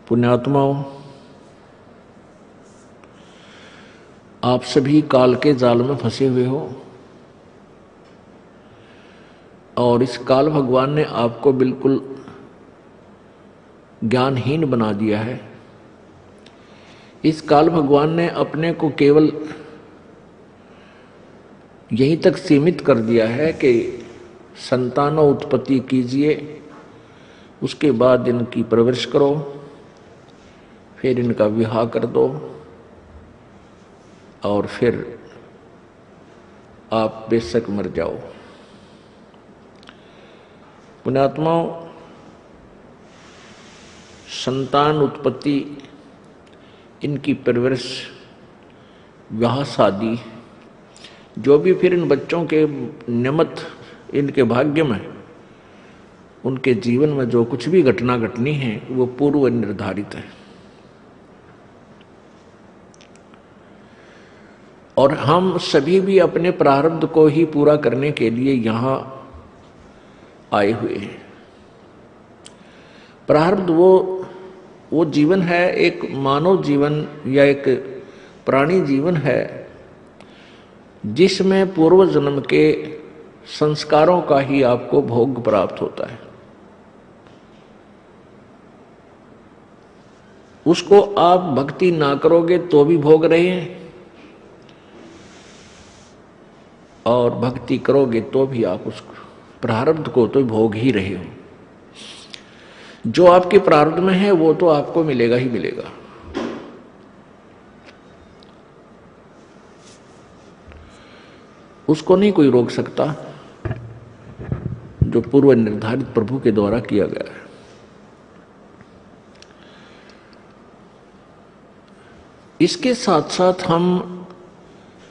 पुण्यात्माओं, आप सभी काल के जाल में फंसे हुए हो और इस काल भगवान ने आपको बिल्कुल ज्ञानहीन बना दिया है। इस काल भगवान ने अपने को केवल यहीं तक सीमित कर दिया है कि संतानों उत्पत्ति कीजिए, उसके बाद इनकी परवरिश करो, फिर इनका विवाह कर दो और फिर आप बेशक मर जाओ। पुण्यात्माओं, संतान उत्पत्ति, इनकी परवरिश, विवाह शादी, जो भी फिर इन बच्चों के निमित्त इनके भाग्य में, उनके जीवन में जो कुछ भी घटना घटनी है वो पूर्व निर्धारित है। और हम सभी भी अपने प्रारब्ध को ही पूरा करने के लिए यहाँ आए हुए हैं। प्रारब्ध वो जीवन है, एक मानव जीवन या एक प्राणी जीवन है जिसमें पूर्व जन्म के संस्कारों का ही आपको भोग प्राप्त होता है। उसको आप भक्ति ना करोगे तो भी भोग रहे हैं और भक्ति करोगे तो भी आप उस प्रारब्ध को तो भोग ही रहे हो। जो आपके प्रारब्ध में है वो तो आपको मिलेगा ही मिलेगा। उसको नहीं कोई रोक सकता जो पूर्व निर्धारित प्रभु के द्वारा किया गया है। इसके साथ साथ हम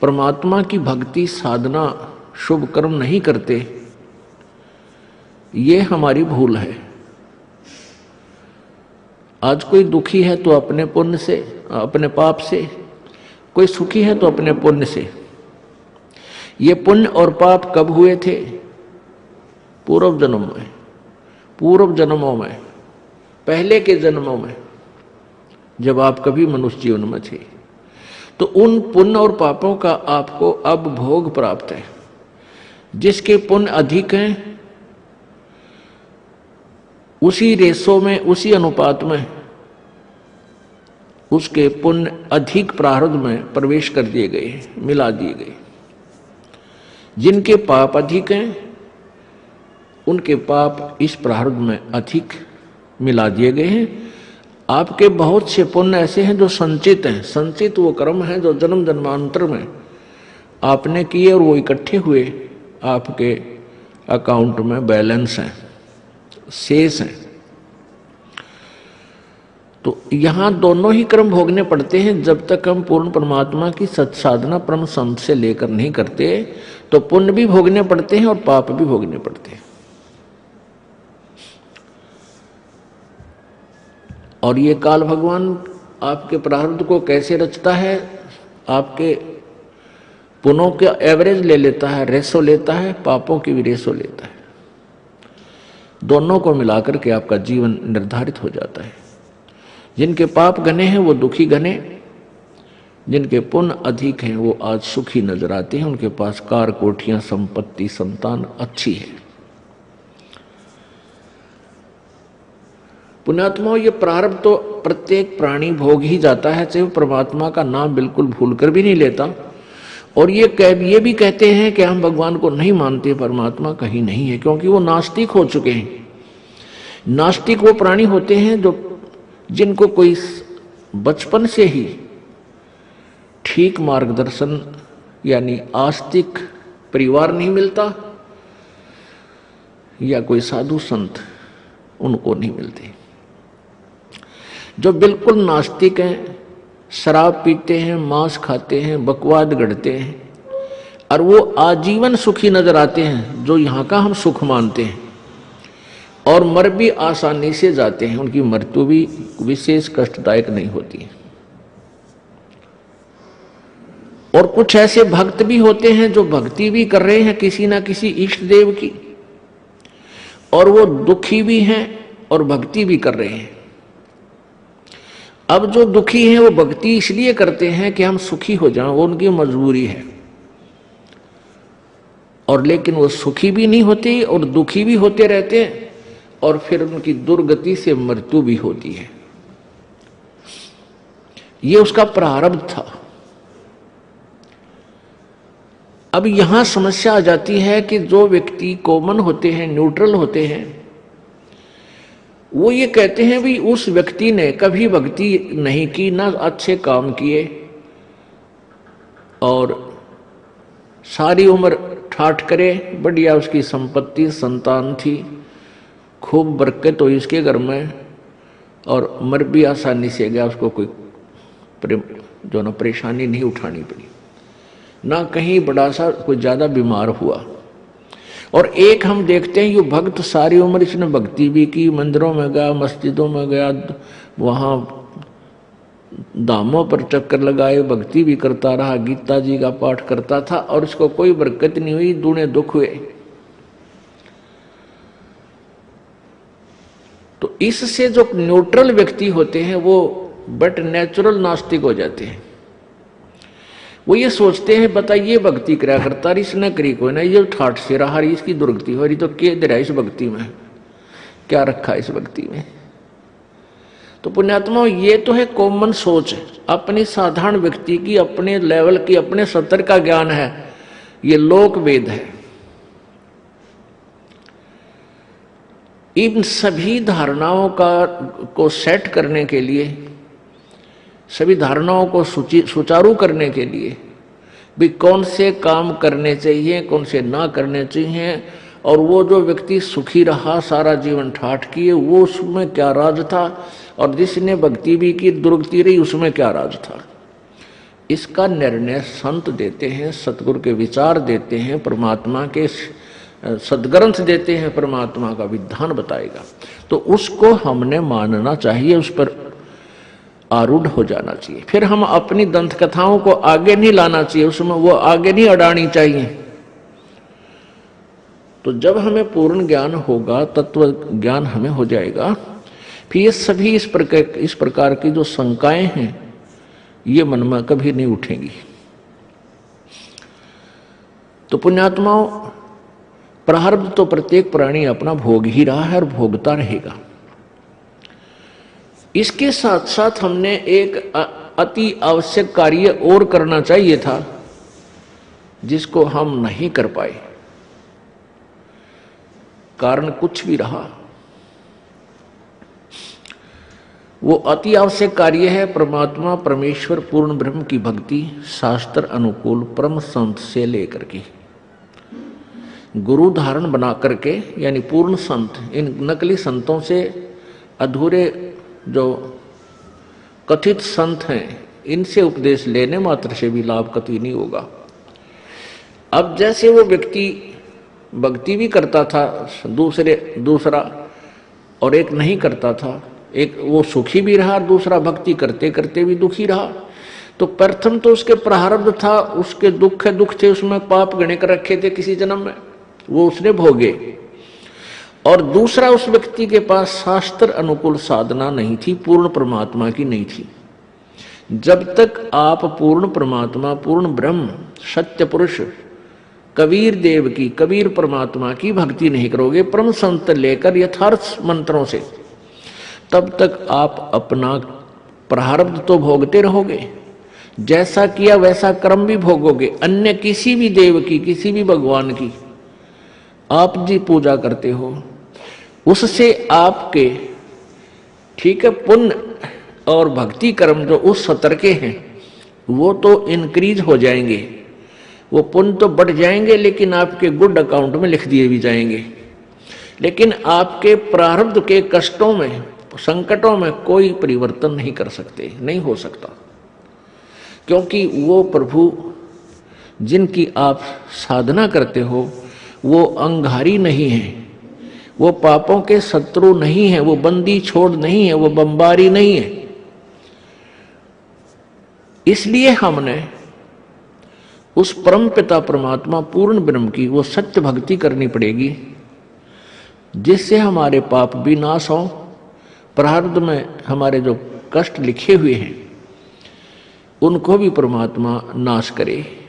परमात्मा की भक्ति साधना शुभ कर्म नहीं करते, ये हमारी भूल है। आज कोई दुखी है तो अपने पुण्य से, अपने पाप से, कोई सुखी है तो अपने पुण्य से। ये पुण्य और पाप कब हुए थे? पूर्व जन्म में, पूर्व जन्मों में, पहले के जन्मों में, जब आप कभी मनुष्य जीवन में थे। तो उन पुण्य और पापों का आपको अब भोग प्राप्त है। जिसके पुण्य अधिक हैं उसी रेशो में, उसी अनुपात में उसके पुण्य अधिक प्रारब्ध में प्रवेश कर दिए गए, मिला दिए गए। जिनके पाप अधिक हैं उनके पाप इस प्रारब्ध में अधिक मिला दिए गए हैं। आपके बहुत से पुण्य ऐसे हैं जो संचित हैं। संचित वो कर्म हैं जो जन्म जन्मांतर में आपने किए और वो इकट्ठे हुए आपके अकाउंट में बैलेंस हैं, शेष हैं। तो यहाँ दोनों ही कर्म भोगने पड़ते हैं। जब तक हम पूर्ण परमात्मा की सत्साधना परम संत से लेकर नहीं करते तो पुण्य भी भोगने पड़ते हैं और पाप भी भोगने पड़ते हैं। और ये काल भगवान आपके प्रारब्ध को कैसे रचता है? आपके पुण्यों के एवरेज ले लेता है, रेशो लेता है, पापों की भी रेशो लेता है। दोनों को मिलाकर के आपका जीवन निर्धारित हो जाता है। जिनके पाप घने हैं वो दुखी घने, जिनके पुण्य अधिक हैं वो आज सुखी नजर आते हैं। उनके पास कार, कोठियां, संपत्ति, संतान अच्छी है। पुण्यात्माओं, ये प्रारब्ध तो प्रत्येक प्राणी भोग ही जाता है, चाहे वो परमात्मा का नाम बिल्कुल भूलकर भी नहीं लेता। और ये भी कहते हैं कि हम भगवान को नहीं मानते, परमात्मा कहीं नहीं है, क्योंकि वो नास्तिक हो चुके हैं। नास्तिक वो प्राणी होते हैं जिनको कोई बचपन से ही ठीक मार्गदर्शन यानी आस्तिक परिवार नहीं मिलता या कोई साधु संत उनको नहीं मिलते। जो बिल्कुल नास्तिक हैं, शराब पीते हैं, मांस खाते हैं, बकवाद गढ़ते हैं और वो आजीवन सुखी नजर आते हैं, जो यहाँ का हम सुख मानते हैं, और मर भी आसानी से जाते हैं। उनकी मृत्यु भी विशेष कष्टदायक नहीं होती। और कुछ ऐसे भक्त भी होते हैं जो भक्ति भी कर रहे हैं किसी ना किसी इष्ट देव की, और वो दुखी भी हैं और भक्ति भी कर रहे हैं। अब जो दुखी हैं वो भक्ति इसलिए करते हैं कि हम सुखी हो जाएं, वो उनकी मजबूरी है। और लेकिन वो सुखी भी नहीं होते और दुखी भी होते रहते हैं, और फिर उनकी दुर्गति से मृत्यु भी होती है। ये उसका प्रारब्ध था। अब यहां समस्या आ जाती है कि जो व्यक्ति कॉमन होते हैं, न्यूट्रल होते हैं, वो ये कहते हैं भी उस व्यक्ति ने कभी भक्ति नहीं की, ना अच्छे काम किए, और सारी उम्र ठाठ करे, बढ़िया उसकी संपत्ति संतान थी, खूब बरकत हुई इसके घर में, और मर भी आसानी से गया, उसको कोई जो ना परेशानी नहीं उठानी पड़ी, ना कहीं बड़ा सा कोई ज्यादा बीमार हुआ। और एक हम देखते हैं ये भक्त सारी उम्र इसने भक्ति भी की, मंदिरों में गया, मस्जिदों में गया, वहां धामों पर चक्कर लगाए, भक्ति भी करता रहा, गीता जी का पाठ करता था, और इसको कोई बरकत नहीं हुई, दूने दुख हुए। तो इससे जो न्यूट्रल व्यक्ति होते हैं वो बट नेचुरल नास्तिक हो जाते हैं। वो ये सोचते हैं बताइए भक्ति करा करता रही, इसने करी कोई ना, ये ठाठ से रहा रही, इसकी दुर्गति हो रही, तो क्या दे रहा इस भक्ति में, क्या रखा इस भक्ति में। तो पुण्यात्मा ये तो है कॉमन सोच, अपनी साधारण व्यक्ति की, अपने लेवल की, अपने स्तर का ज्ञान है, ये लोक वेद है। इन सभी धारणाओं को सेट करने के लिए, सभी धारणाओं को सुचारू करने के लिए भी कौन से काम करने चाहिए, कौन से ना करने चाहिए, और वो जो व्यक्ति सुखी रहा सारा जीवन ठाठ किए, वो उसमें क्या राज था, और जिसने भक्ति भी की दुर्गति रही उसमें क्या राज था, इसका निर्णय संत देते हैं, सतगुरु के विचार देते हैं, परमात्मा के सदग्रंथ देते हैं, परमात्मा का विधान बताएगा। तो उसको हमने मानना चाहिए, उस पर आरूढ़ हो जाना चाहिए। फिर हम अपनी दंत कथाओं को आगे नहीं लाना चाहिए, उसमें वो आगे नहीं अड़ानी चाहिए। तो जब हमें पूर्ण ज्ञान होगा, तत्व ज्ञान हमें हो जाएगा, फिर ये सभी इस प्रकार की जो शंकाएं हैं ये मन में कभी नहीं उठेंगी। तो पुण्यात्माओं, प्रारब्ध तो प्रत्येक प्राणी अपना भोग ही रहा है और भोगता रहेगा। इसके साथ साथ हमने एक अति आवश्यक कार्य और करना चाहिए था, जिसको हम नहीं कर पाए, कारण कुछ भी रहा। वो अति आवश्यक कार्य है परमात्मा परमेश्वर पूर्ण ब्रह्म की भक्ति, शास्त्र अनुकूल परम संत से लेकर के गुरु धारण बना करके, यानी पूर्ण संत, इन नकली संतों से, अधूरे जो कथित संत हैं, इनसे उपदेश लेने मात्र से भी लाभ कतई नहीं होगा। अब जैसे वो व्यक्ति भक्ति भी करता था दूसरा, और एक नहीं करता था, एक वो सुखी भी रहा, दूसरा भक्ति करते करते भी दुखी रहा, तो प्रथम तो उसके प्रारब्ध था, उसके दुख थे, उसमें पाप गणे कर रखे थे किसी जन्म में, वो उसने भोगे। और दूसरा, उस व्यक्ति के पास शास्त्र अनुकूल साधना नहीं थी, पूर्ण परमात्मा की नहीं थी। जब तक आप पूर्ण परमात्मा, पूर्ण ब्रह्म, सत्य पुरुष कबीर देव की, कबीर परमात्मा की भक्ति नहीं करोगे परम संत लेकर यथार्थ मंत्रों से, तब तक आप अपना प्रारब्ध तो भोगते रहोगे, जैसा किया वैसा कर्म भी भोगोगे। अन्य किसी भी देव की, किसी भी भगवान की आप जी पूजा करते हो, उससे आपके, ठीक है, पुण्य और भक्ति कर्म जो उस स्तर के हैं वो तो इंक्रीज हो जाएंगे, वो पुण्य तो बढ़ जाएंगे, लेकिन आपके गुड अकाउंट में लिख दिए भी जाएंगे। लेकिन आपके प्रारब्ध के कष्टों में, संकटों में कोई परिवर्तन नहीं कर सकते, नहीं हो सकता, क्योंकि वो प्रभु जिनकी आप साधना करते हो वो अंगारी नहीं है, वो पापों के शत्रु नहीं है, वो बंदी छोड़ नहीं है, वो बम्बारी नहीं है। इसलिए हमने उस परम पिता परमात्मा पूर्ण ब्रह्म की वो सत्य भक्ति करनी पड़ेगी, जिससे हमारे पाप भी नाश हों, प्रारब्ध में हमारे जो कष्ट लिखे हुए हैं उनको भी परमात्मा नाश करे।